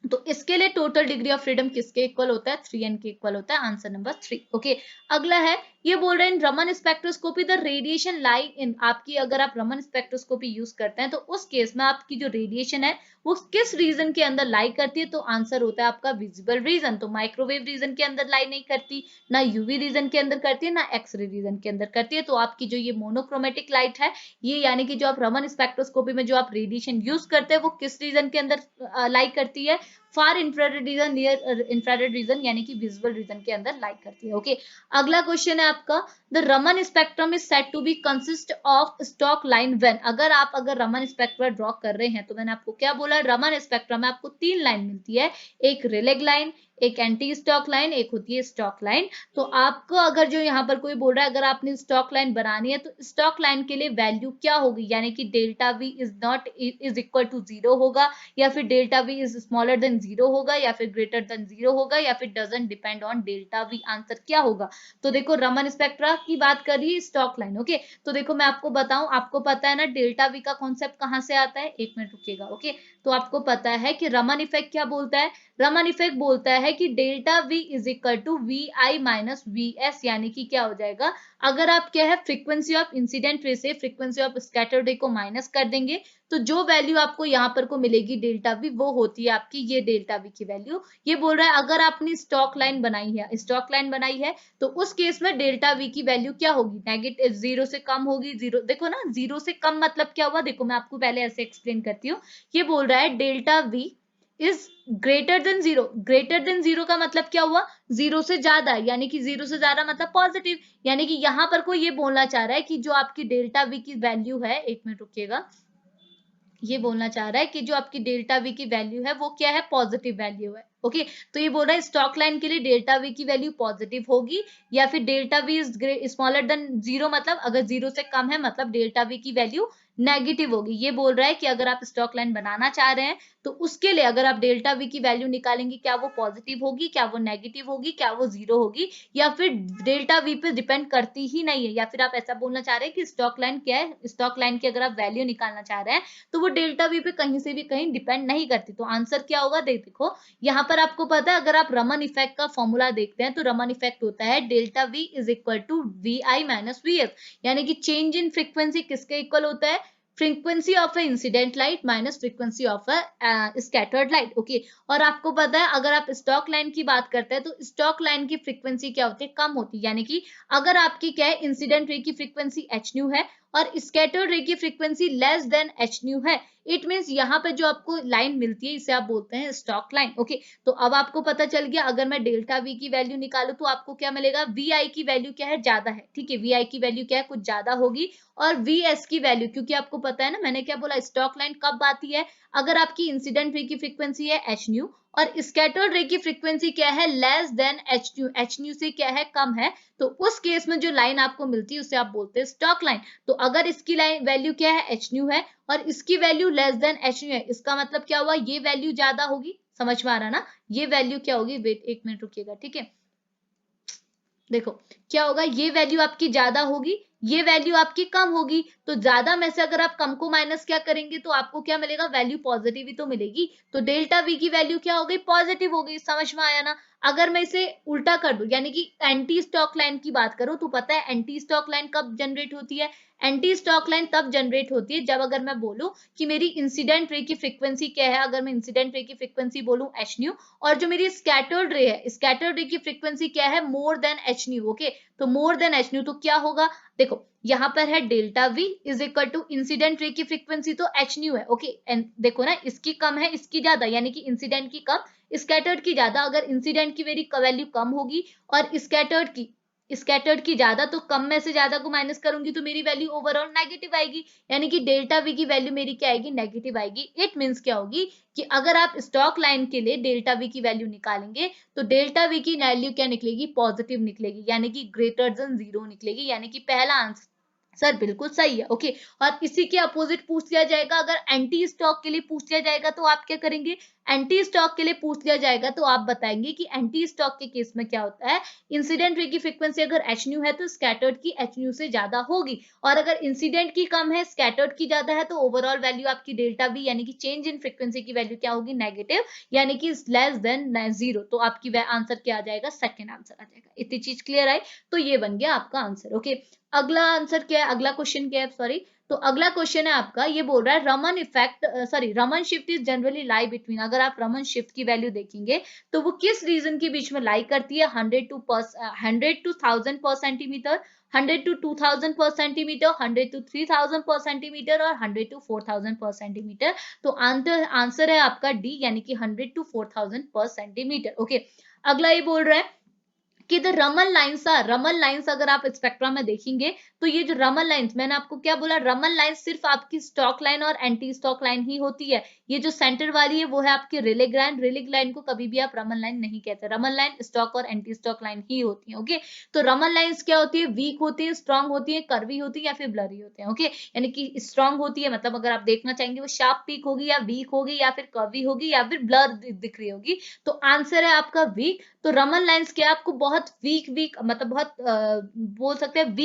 तो इसके लिए टोटल डिग्री ऑफ फ्रीडम किसके इक्वल होता है, 3n के इक्वल होता है। Answer number 3, okay. अगला है ये बोल रहे हैं रमन स्पेक्ट्रोस्कोपी द रेडिएशन लाई इन, आपकी अगर आप रमन स्पेक्ट्रोस्कोपी यूज करते हैं तो उस केस में आपकी जो रेडिएशन है वो किस रीजन के अंदर लाई करती है, तो आंसर होता है आपका विजिबल रीजन। तो माइक्रोवेव रीजन के अंदर लाई नहीं करती, ना यूवी रीजन के अंदर करती है, ना एक्सरे रीजन के अंदर करती है। तो आपकी जो ये मोनोक्रोमेटिक लाइट है, ये यानी कि जो आप रमन स्पेक्ट्रोस्कोपी में जो आप रेडिएशन यूज करते हैं वो किस रीजन के अंदर लाई करती है, far infrared region, near infrared region यानी कि विजिबल रीजन के अंदर लाई करती है। ओके, अगला क्वेश्चन है आपका, the Raman spectrum is said to be consist of Stokes line when, अगर रमन स्पेक्ट्रा ड्रॉ कर रहे हैं तो मैंने आपको क्या बोला, रमन स्पेक्ट्रम में आपको 3 लाइन मिलती है, एक रिलेग लाइन, एक एंटी स्टॉक लाइन, एक होती है स्टॉक लाइन। तो आपको अगर जो यहाँ पर कोई बोल रहा है अगर आपने स्टॉक लाइन बनानी है तो स्टॉक लाइन के लिए वैल्यू क्या होगी, यानी कि delta V is equal to 0 होगा, या फिर delta V is smaller than 0 होगा, या फिर ग्रेटर देन 0 होगा, या फिर doesn't depend on delta we. Answer क्या होगा, तो देखो रमन स्पेक्ट्रा की बात करिए स्टॉक लाइन। ओके, तो देखो मैं आपको बताऊं, आपको पता है ना डेल्टा वी का कॉन्सेप्ट कहां से आता है, एक मिनट रुकिएगा। ओके, तो आपको पता है कि रमन इफेक्ट क्या बोलता है, रमन इफेक्ट बोलता है कि delta V is equal to V I minus V S, यानी कि क्या हो जाएगा, अगर आप क्या है फ्रीक्वेंसी ऑफ इंसिडेंट रे से फ्रीक्वेंसी ऑफ स्कैटर्ड रे को माइनस कर देंगे तो जो वैल्यू आपको यहाँ पर को मिलेगी डेल्टा वी, वो होती है आपकी ये डेल्टा वी की वैल्यू। ये बोल रहा है अगर आपने स्टॉक लाइन बनाई है तो उस केस में डेल्टा वी की वैल्यू क्या होगी, नेगेटिव 0 से कम होगी। 0 देखो ना, 0 से कम मतलब क्या हुआ, देखो मैं आपको पहले ऐसे एक्सप्लेन करती हूँ। ये बोल रहा है delta V is greater than 0, greater than 0 का मतलब क्या हुआ, 0 से ज्यादा, यानी कि 0 से ज्यादा मतलब पॉजिटिव, यानी कि यहाँ पर कोई ये बोलना चाह रहा है कि जो आपकी डेल्टा वी की वैल्यू है, एक मिनट रुकिएगा, ये बोलना चाह रहा है कि जो आपकी डेल्टा वी की वैल्यू है वो क्या है, पॉजिटिव वैल्यू है। ओके, तो ये बोल रहा है स्टॉक लाइन के लिए डेल्टा वी की वैल्यू पॉजिटिव होगी, या फिर delta V is smaller than 0 मतलब अगर 0 से कम है मतलब डेल्टा वी की वैल्यू नेगेटिव होगी। ये बोल रहा है कि अगर आप स्टॉक लाइन बनाना चाह रहे हैं तो उसके लिए अगर आप डेल्टा वी की वैल्यू निकालेंगे, क्या वो पॉजिटिव होगी, क्या वो नेगेटिव होगी, क्या वो 0 होगी, या फिर डेल्टा वी पे डिपेंड करती ही नहीं है, या फिर आप ऐसा बोलना चाह रहे हैं कि स्टॉक लाइन क्या है, स्टॉक लाइन की अगर आप वैल्यू निकालना चाह रहे हैं तो वो डेल्टा वी पे कहीं से भी कहीं डिपेंड नहीं करती। तो आंसर क्या होगा, देखो यहाँ पर आपको पता है अगर आप रमन इफेक्ट का फॉर्मूला देखते हैं तो रमन इफेक्ट होता है delta V is equal to V I minus V F, यानी कि चेंज इन फ्रीक्वेंसी किसके इक्वल होता है, frequency of a incident light minus frequency of a scattered light. Okay, और आपको पता है अगर आप स्टॉक लाइन की बात करते हैं तो स्टॉक लाइन की फ्रीक्वेंसी क्या होती है, कम होती है, यानी कि अगर आपकी क्या है इंसिडेंट रे की फ्रीक्वेंसी एच न्यू है और स्कैटर्ड रे की frequency less than H nu है, इट मीन्स यहाँ पे जो आपको लाइन मिलती है इसे आप बोलते हैं स्टॉक लाइन। ओके, तो अब आपको पता चल गया अगर मैं डेल्टा वी की वैल्यू निकालू तो आपको क्या मिलेगा, वी आई की वैल्यू क्या है, ज्यादा है, ठीक है, वी आई की वैल्यू क्या है, कुछ ज्यादा होगी, और वी एस की वैल्यू, क्योंकि आपको पता है ना मैंने क्या बोला, स्टॉक लाइन कब आती है, अगर आपकी इंसिडेंट रे की फ्रीक्वेंसी है एच न्यू और स्कैटर्ड रे की फ्रीक्वेंसी क्या है, लेस देन एच न्यू से क्या है, कम है, तो उस केस में जो लाइन आपको मिलती है उसे आप बोलते हैं स्टॉक लाइन। तो अगर इसकी लाइन वैल्यू क्या है, एच न्यू है और इसकी value less than H nu है, इसका मतलब क्या हुआ, ये वैल्यू ज्यादा होगी, समझ में आ रहा ना, ये वैल्यू क्या होगी, वेट एक मिनट रुकिएगा, ठीक है, देखो क्या होगा, ये वैल्यू आपकी ज्यादा होगी, ये वैल्यू आपकी कम होगी, तो ज्यादा में से अगर आप कम को माइनस क्या करेंगे तो आपको क्या मिलेगा, वैल्यू पॉजिटिव ही तो मिलेगी, तो डेल्टा वी की वैल्यू क्या हो गई, पॉजिटिव हो गई, समझ में आया ना। अगर मैं इसे उल्टा कर दूं यानी कि एंटी स्टॉक लाइन की बात करूं तो पता है एंटी स्टॉक लाइन कब जनरेट होती है, एंटी स्टॉक लाइन तब जनरेट होती है जब अगर मैं बोलूं कि मेरी इंसिडेंट रे की फ्रीक्वेंसी क्या है, अगर मैं इंसिडेंट रे की फ्रीक्वेंसी बोलूं एच न्यू और जो मेरी स्कैटर्ड रे है, स्कैटर्ड रे की फ्रीक्वेंसी क्या है, more than H nu. Okay, तो मोर देन एच न्यू तो क्या होगा, देखो यहाँ पर है delta V is equal to incident ray की फ्रीक्वेंसी तो एच न्यू है। ओके, एंड देखो ना इसकी कम है इसकी ज्यादा, यानी कि इंसिडेंट की कम स्कैटर्ड की ज्यादा, अगर इंसिडेंट की मेरी वैल्यू कम होगी और स्कैटर्ड की ज्यादा तो कम में से ज्यादा को माइनस करूंगी तो मेरी वैल्यू ओवरऑल नेगेटिव आएगी, यानी कि डेल्टा वी की वैल्यू मेरी क्या आएगी, नेगेटिव आएगी। इट मीन्स क्या होगी कि अगर आप स्टॉक लाइन के लिए डेल्टा वी की वैल्यू निकालेंगे तो डेल्टा वी की वैल्यू क्या निकलेगी, पॉजिटिव निकलेगी, यानी कि ग्रेटर देन 0 निकलेगी, यानी कि पहला आंसर सर बिल्कुल सही है। ओके, और इसी के अपोजिट पूछ लिया जाएगा, अगर एंटी स्टॉक के लिए पूछ लिया जाएगा तो आप क्या करेंगे, एंटी स्टॉक के लिए पूछ लिया जाएगा तो आप बताएंगे कि एंटी स्टॉक के केस में क्या होता है, इंसिडेंट रे की फ्रीक्वेंसी अगर एच न्यू है तो स्कैटर्ड की एच न्यू से ज्यादा होगी, और अगर इंसिडेंट की कम है स्कैटर्ड की ज्यादा है तो ओवरऑल वैल्यू आपकी डेल्टा वी यानी कि चेंज इन फ्रीक्वेंसी की वैल्यू क्या होगी, नेगेटिव यानी कि लेस देन 0। तो आपकी आंसर क्या आ जाएगा, सेकंड आंसर आ जाएगा। इतनी चीज क्लियर आई, तो ये बन गया आपका आंसर। ओके, अगला आंसर क्या है, अगला क्वेश्चन क्या है, सॉरी, तो अगला क्वेश्चन है आपका, ये बोल रहा है Raman effect, sorry, Raman shift is generally lie between, अगर आप रमन शिफ्ट की वैल्यू देखेंगे तो वो किस रीजन के बीच में लाई करती है, 100 टू 1000 पर सेंटीमीटर, 100 टू 2000 पर सेंटीमीटर, 100 टू 3000 पर सेंटीमीटर और 100 टू 4000 पर सेंटीमीटर। तो आंसर है आपका डी यानी कि 100 टू 4000 पर सेंटीमीटर। ओके, अगला ये बोल रहा है कि the Raman lines are, Raman lines अगर आप स्पेक्ट्रम में देखेंगे तो ये जो रमन लाइंस, मैंने आपको क्या बोला, रमन लाइंस सिर्फ आपकी स्टॉक लाइन और एंटी स्टॉक लाइन ही होती है। ये जो सेंटर वाली है वो है आपकी रिलेग लाइन, रिलेग लाइन को कभी भी आप रमन लाइन नहीं कहते, रमन लाइन स्टॉक और एंटी स्टॉक लाइन ही होती है। ओके, तो रमन लाइंस क्या होती है, वीक होती है, स्ट्रांग होती है, कर्वी होती है या फिर ब्लरी होते हैं। ओके, यानी कि स्ट्रांग होती है मतलब अगर आप देखना चाहेंगे वो शार्प पीक होगी या वीक होगी या फिर कर्वी होगी या फिर ब्लर दिख रही होगी, तो आंसर है आपका वीक। तो रमन लाइंस क्या, आपको बहुत वीक मतलब बहुत बोल सकते हैं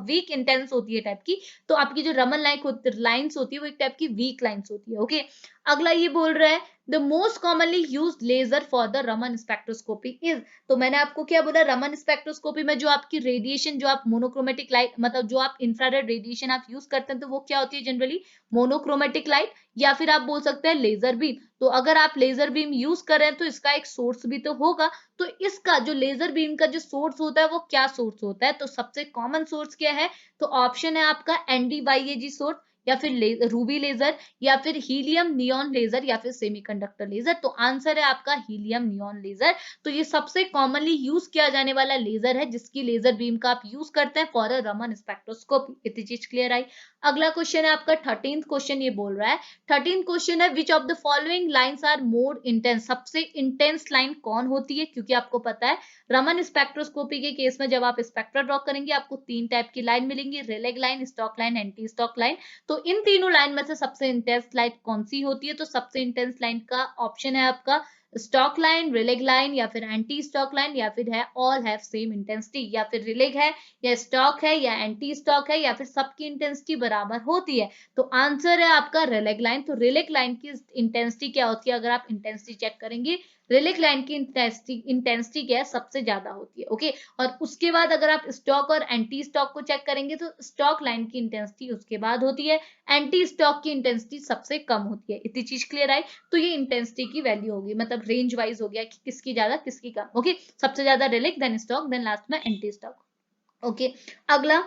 वीक इंटेंस होती है टाइप की, तो आपकी जो रमन लाइंस होती है वो एक टाइप की वीक लाइंस होती है। ओके, अगला ये बोल रहा है the most commonly used laser for the Raman spectroscopy is, तो मैंने आपको क्या बोला, रमन स्पेक्ट्रोस्कोपी में जो आपकी रेडिएशन, जो आप मोनोक्रोमेटिक लाइट मतलब जो आप इंफ्रारेड रेडिएशन आप यूज करते हैं तो वो क्या होती है जनरली, मोनोक्रोमेटिक लाइट या फिर आप बोल सकते हैं लेजर बीम। तो अगर आप लेजर बीम यूज कर रहे हैं तो इसका एक सोर्स भी तो होगा, तो इसका जो लेजर बीम का जो सोर्स होता है वो क्या सोर्स होता है, तो सबसे कॉमन सोर्स क्या है, तो ऑप्शन है आपका एनडीवाईएजी सोर्स या फिर रूबी लेजर या फिर हीलियम नियॉन लेजर या फिर सेमीकंडक्टर लेजर। तो आंसर है आपका हीलियम नियॉन लेजर। तो ये सबसे कॉमनली यूज किया जाने वाला लेजर है जिसकी लेजर बीम का आप यूज करते हैं फॉर अ रमन स्पेक्ट्रोस्कोपी। इतनी चीज क्लियर आई। अगला क्वेश्चन है आपका 13th क्वेश्चन, ये बोल रहा है 13th क्वेश्चन है which of the following lines are more intense, सबसे इंटेंस लाइन कौन होती है, क्योंकि आपको पता है रमन स्पेक्ट्रोस्कोपी के केस में जब आप स्पेक्ट्रा ड्रॉ करेंगे आपको 3 टाइप की लाइन मिलेंगी, Rayleigh line, Stokes line, anti Stokes line. तो इन तीनों लाइन में से सबसे इंटेंस लाइन कौन सी होती है, तो सबसे इंटेंस लाइन का ऑप्शन है आपका स्टॉक लाइन, रिलेग लाइन या फिर एंटी स्टॉक लाइन या फिर है ऑल हैव सेम इंटेंसिटी, या फिर रिलेग है या स्टॉक है या एंटी स्टॉक है या फिर सबकी इंटेंसिटी बराबर होती है। तो आंसर है आपका रिलेग लाइन। तो रिलेग लाइन की इंटेंसिटी क्या होती है, अगर आप इंटेंसिटी चेक करेंगे रिलेग लाइन की इंटेंसिटी क्या है, सबसे ज्यादा होती है। ओके, और उसके बाद अगर आप स्टॉक और एंटी स्टॉक को चेक करेंगे तो स्टॉक लाइन की इंटेंसिटी उसके बाद होती है, एंटी स्टॉक की इंटेंसिटी सबसे कम होती है। इतनी चीज क्लियर आई। तो ये इंटेंसिटी की वैल्यू होगी, मतलब रेंज वाइज हो गया कि किसकी ज्यादा किसकी कम। ओके, सबसे ज्यादा रिलेग, देन स्टॉक, देन लास्ट में एंटी स्टॉक। ओके, अगला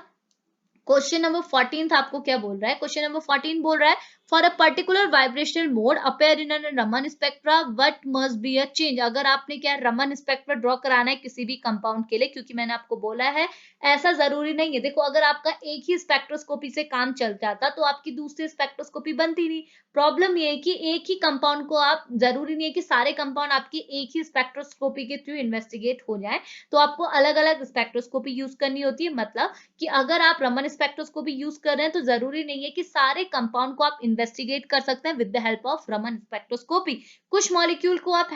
क्वेश्चन नंबर 14 आपको क्या बोल रहा है, क्वेश्चन नंबर 14 बोल रहा है for a particular vibrational mode appear in Raman spectra what must be a change. अगर आपने क्या रमन स्पेक्ट्रा ड्रॉ कराना है किसी भी कंपाउंड के लिए, क्योंकि मैंने आपको बोला है ऐसा जरूरी नहीं है, देखो अगर आपका एक ही स्पेक्ट्रोस्कोपी से काम चल जाता तो आपकी दूसरी स्पेक्ट्रोस्कोपी बनती नहीं। प्रॉब्लम ये है कि एक ही कंपाउंड को आप, जरूरी नहीं है कि सारे कंपाउंड आपकी एक ही स्पेक्ट्रोस्कोपी के थ्रू इन्वेस्टिगेट हो जाए, तो आपको अलग अलग स्पेक्ट्रोस्कोपी यूज करनी होती है। मतलब कि अगर आप रमन स्पेक्ट्रोस्कोपी यूज कर रहे हैं तो जरूरी नहीं है कि सारे कंपाउंड को आप इन्वेस्टिगेट कर सकते हैं with the help of Raman spectroscopy. कुछ मॉलिक्यूल को आप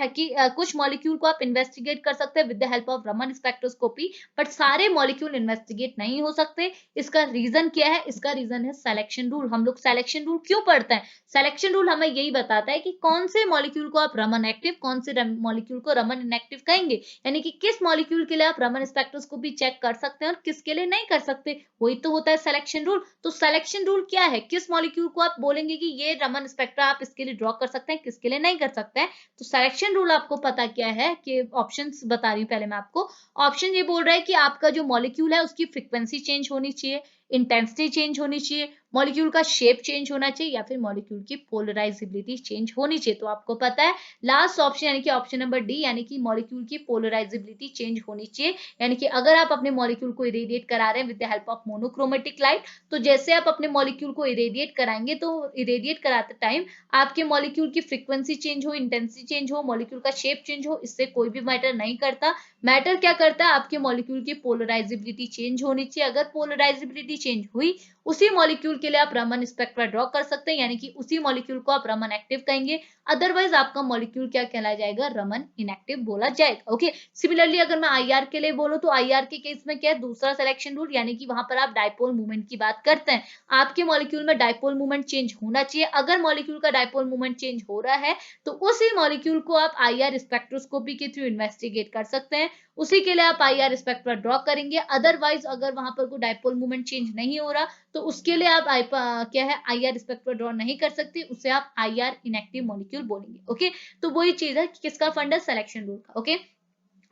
कुछ मॉलिक्यूल को आप इन्वेस्टिगेट कर सकते हैं with the help of Raman spectroscopy, but सारे मॉलिक्यूल इन्वेस्टिगेट नहीं हो सकते। इसका रीजन क्या है, इसका रीजन है सिलेक्शन रूल। हम लोग सिलेक्शन रूल क्यों पढ़ते हैं, सिलेक्शन रूल हमें यही बताता है कि कौन से मॉलिक्यूल को आप रमन एक्टिव, कौन से मॉलिक्यूल को रमन इनएक्टिव कहेंगे, यानी कि किस मॉलिक्यूल के लिए आप रमन स्पेक्ट्रोस्कोपी चेक कर सकते हैं और किसके लिए नहीं कर सकते, वही तो होता है सिलेक्शन रूल। तो सिलेक्शन रूल क्या है, किस मॉलिक्यूल को आप बोलेंगे कि ये रमन स्पेक्ट्रा आप इसके लिए ड्रॉ कर सकते हैं, किसके लिए नहीं कर सकते हैं। तो सिलेक्शन रूल आपको पता क्या है, कि ऑप्शंस बता रही हूँ पहले मैं आपको। ऑप्शन ये बोल रहा है कि आपका जो मॉलिक्यूल है उसकी फ्रीक्वेंसी चेंज होनी चाहिए, इंटेंसिटी चेंज होनी चाहिए, मॉलिक्यूल का शेप चेंज होना चाहिए या फिर मॉलिक्यूल की पोलराइजेबिलिटी चेंज होनी चाहिए। तो आपको पता है लास्ट ऑप्शन यानी कि ऑप्शन नंबर डी, यानी कि मॉलिक्यूल की पोलराइजेबिलिटी चेंज होनी चाहिए। यानी कि अगर आप अपने मॉलिक्यूल को इरेडिएट करा रहे हैं with the help of monochromatic light, तो जैसे आप अपने मॉलिक्यूल को इरेडिएट कराएंगे तो इरेडिएट कराते टाइम आपके मॉलिक्यूल की फ्रीक्वेंसी चेंज हो, इंटेंसिटी चेंज हो, मॉलिक्यूल का शेप चेंज हो, इससे कोई भी मैटर नहीं करता। मैटर क्या करता है, आपके मॉलिक्यूल की पोलराइजेबिलिटी चेंज होनी चाहिए। अगर पोलराइजेबिलिटी चेंज हुई, उसी मॉलिक्यूल के लिए आप रमन स्पेक्ट्रा ड्रॉ कर सकते हैं, यानी कि उसी मॉलिक्यूल को आप रमन एक्टिव कहेंगे, अदरवाइज आपका मॉलिक्यूल क्या कहलाया जाएगा, रमन इनएक्टिव बोला जाएगा। ओके, सिमिलरली अगर मैं आईआर के लिए बोलूं तो आईआर के केस में क्या है, दूसरा सिलेक्शन रूल, यानी कि वहां पर आप डाइपोल मूवमेंट की बात करते हैं, आपके मॉलिक्यूल में डाइपोल मूवमेंट चेंज होना चाहिए। अगर मॉलिक्यूल का डाइपोल मूवमेंट चेंज हो रहा है तो उसी मॉलिक्यूल को आप आईआर स्पेक्ट्रोस्कोपी के थ्रू इन्वेस्टिगेट कर सकते हैं, उसी के लिए आप आईआर स्पेक्ट्रा ड्रॉ करेंगे। अदरवाइज अगर वहां पर कोई डाइपोल मूवमेंट चेंज नहीं हो रहा तो उसके लिए आप क्या है, आईआर स्पेक्ट्रा ड्रॉ नहीं कर सकते, उसे आप आईआर इनएक्टिव मॉलिक्यूल बोलेंगे। ओके, तो वही चीज है कि किसका फंड है, सिलेक्शन रूल का। ओके,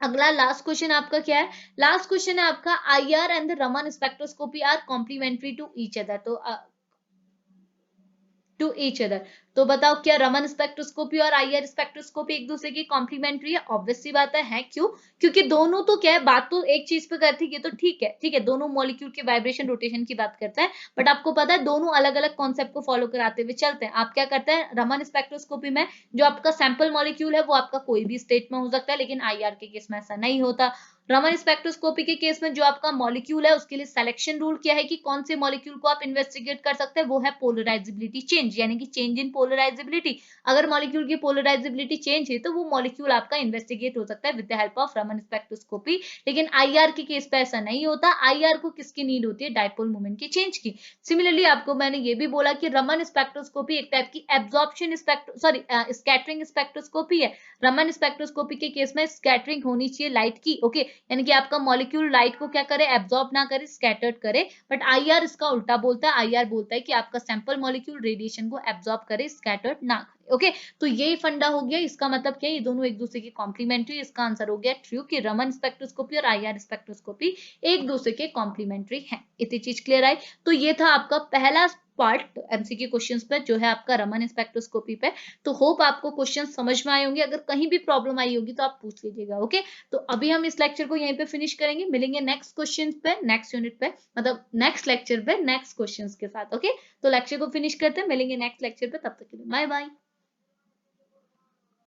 अगला लास्ट क्वेश्चन आपका क्या है, लास्ट क्वेश्चन है आपका, IR and the Raman spectroscopy are complementary to each other, to each other. तो बताओ क्या रमन स्पेक्ट्रोस्कोपी और आईआर स्पेक्ट्रोस्कोपी एक दूसरे की कॉम्प्लीमेंट्री है? ऑब्वियस सी बात है क्यों? क्योंकि दोनों तो क्या है, बात तो एक चीज पे करती है, तो ठीक है, दोनों मॉलिक्यूल के वाइब्रेशन रोटेशन की बात करते हैं, बट आपको पता है दोनों अलग अलग कॉन्सेप्ट को फॉलो कराते हुए चलते हैं। आप क्या करते हैं, रमन स्पेक्ट्रोस्कोपी में जो आपका सैंपल मॉलिक्यूल है वो आपका कोई भी स्टेट में हो सकता है, लेकिन आईआर के केस में ऐसा नहीं होता। रमन स्पेक्ट्रोस्कोपी के केस में जो आपका मॉलिक्यूल है उसके लिए सिलेक्शन रूल क्या है कि कौन से मॉलिक्यूल को आप इन्वेस्टिगेट कर सकते हैं, वो है पोलराइजेबिलिटी चेंज, यानी कि चेंज इन पोलराइजेबिलिटी। अगर मॉलिक्यूल की पोलराइजेबिलिटी चेंज है तो वो मॉलिक्यूल आपका इन्वेस्टिगेट हो सकता है with the help of Raman spectroscopy, लेकिन आईआर के केस पे ऐसा नहीं होता। आईआर को किसकी नीड होती है, डाइपोल मोमेंट की चेंज की। सिमिलरली आपको मैंने ये भी बोला कि रमन स्पेक्ट्रोस्कोपी एक टाइप की एब्जॉर्प्शन स्कैटरिंग स्पेक्ट्रोस्कोपी है। रमन स्पेक्ट्रोस्कोपी के केस में स्कैटरिंग होनी चाहिए लाइट की। ओके, यानी कि आपका मॉलिक्यूल लाइट को क्या करे, एब्जॉर्ब ना करे, स्कैटर्ड करे। बट आईआर इसका उल्टा बोलता है, आईआर बोलता है कि आपका सैंपल मॉलिक्यूल रेडिएशन को एब्जॉर्ब करे, स्कैटर्ड ना करे। ओके, तो यही फंडा हो गया। इसका मतलब क्या है, ये दोनों एक दूसरे की कॉम्प्लीमेंट्री। इसका आंसर हो गया ट्रू कि रमन स्पेक्ट्रोस्कोपी और आईआर स्पेक्ट्रोस्कोपी एक दूसरे के कॉम्प्लीमेंट्री है। इतनी चीज क्लियर आई। तो ये था आपका पहला पार्ट एमसीक्यू क्वेश्चंस पे, जो है आपका रमन स्पेक्ट्रोस्कोपी पे। तो होप आपको क्वेश्चन समझ में आए होंगे, अगर कहीं भी प्रॉब्लम आई होगी तो आप पूछ लीजिएगा। ओके, तो अभी हम इस लेक्चर को यहीं पे फिनिश करेंगे, मिलेंगे नेक्स्ट क्वेश्चन पे, नेक्स्ट यूनिट पे, मतलब नेक्स्ट लेक्चर पे नेक्स्ट क्वेश्चंस के साथ। ओके, तो लेक्चर को फिनिश करते हैं, मिलेंगे नेक्स्ट लेक्चर पे, तब तक के लिए बाय बाय।